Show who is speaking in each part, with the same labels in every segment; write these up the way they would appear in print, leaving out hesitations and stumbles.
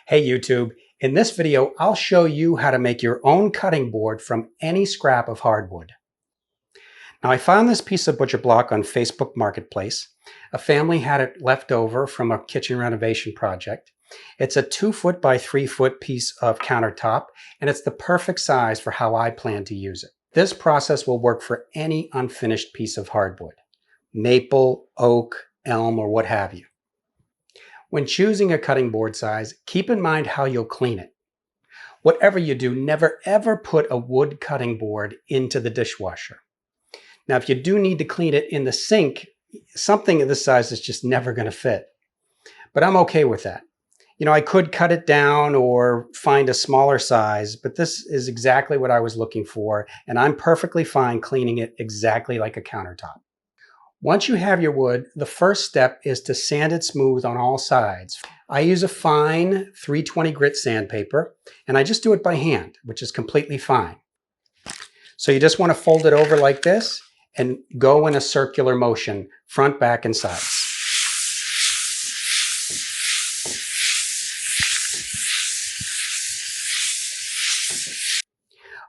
Speaker 1: Hey YouTube, in this video I'll show you how to make your own cutting board from any scrap of hardwood. Now I found this piece of butcher block on Facebook Marketplace. A family had it left over from a kitchen renovation project. It's a 2-foot by 3-foot piece of countertop and it's the perfect size for how I plan to use it. This process will work for any unfinished piece of hardwood, maple, oak, elm, or what have you. When choosing a cutting board size, keep in mind how you'll clean it. Whatever you do, never ever put a wood cutting board into the dishwasher. Now, if you do need to clean it in the sink, something of this size is just never going to fit. But I'm okay with that. You know, I could cut it down or find a smaller size, but this is exactly what I was looking for, and I'm perfectly fine cleaning it exactly like a countertop. Once you have your wood, the first step is to sand it smooth on all sides. I use a fine 320 grit sandpaper, and I just do it by hand, which is completely fine. So you just want to fold it over like this and go in a circular motion, front, back, and sides.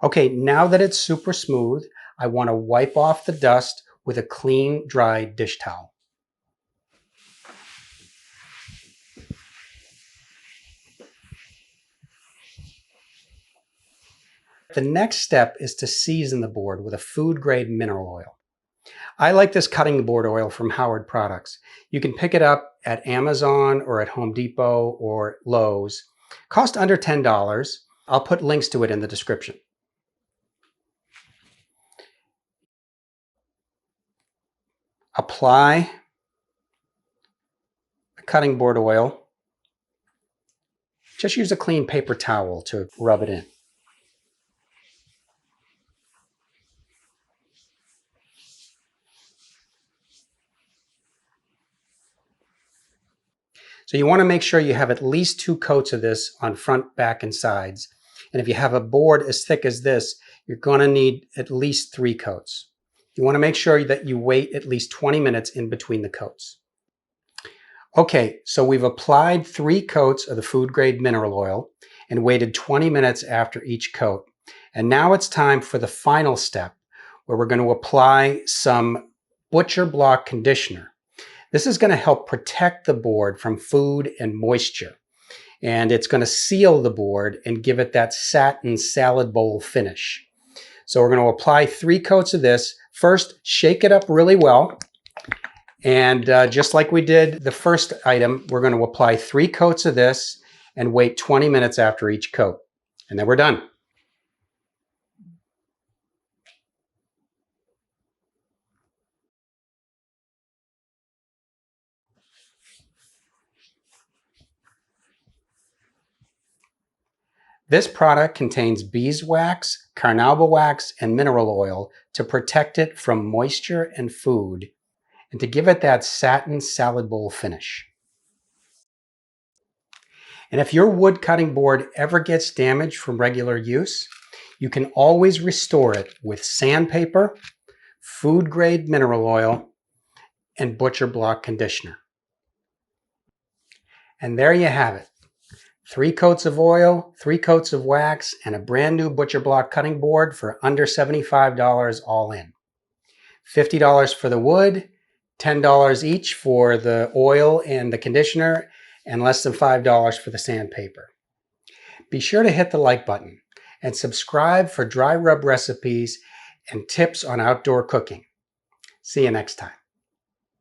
Speaker 1: Okay, now that it's super smooth, I want to wipe off the dust with a clean, dry dish towel. The next step is to season the board with a food-grade mineral oil. I like this cutting board oil from Hardwood products. You can pick it up at Amazon or at Home Depot or Lowe's. Cost under $10. I'll put links to it in the description. Apply the cutting board oil. Just use a clean paper towel to rub it in. So you want to make sure you have at least 2 coats of this on front, back, and sides. And if you have a board as thick as this, you're going to need at least 3 coats. You want to make sure that you wait at least 20 minutes in between the coats. Okay, so we've applied 3 coats of the food grade mineral oil and waited 20 minutes after each coat. And now it's time for the final step, where we're going to apply some butcher block conditioner. This is going to help protect the board from food and moisture. And it's going to seal the board and give it that satin salad bowl finish. So we're going to apply 3 coats of this. First, shake it up really well. And just like we did the first item, we're going to apply 3 coats of this and wait 20 minutes after each coat. And then we're done. This product contains beeswax, carnauba wax, and mineral oil to protect it from moisture and food, and to give it that satin salad bowl finish. And if your wood cutting board ever gets damaged from regular use, you can always restore it with sandpaper, food grade mineral oil, and butcher block conditioner. And there you have it. 3 coats of oil, 3 coats of wax, and a brand new butcher block cutting board for under $75 all in. $50 for the wood, $10 each for the oil and the conditioner, and less than $5 for the sandpaper. Be sure to hit the like button and subscribe for dry rub recipes and tips on outdoor cooking. See you next time.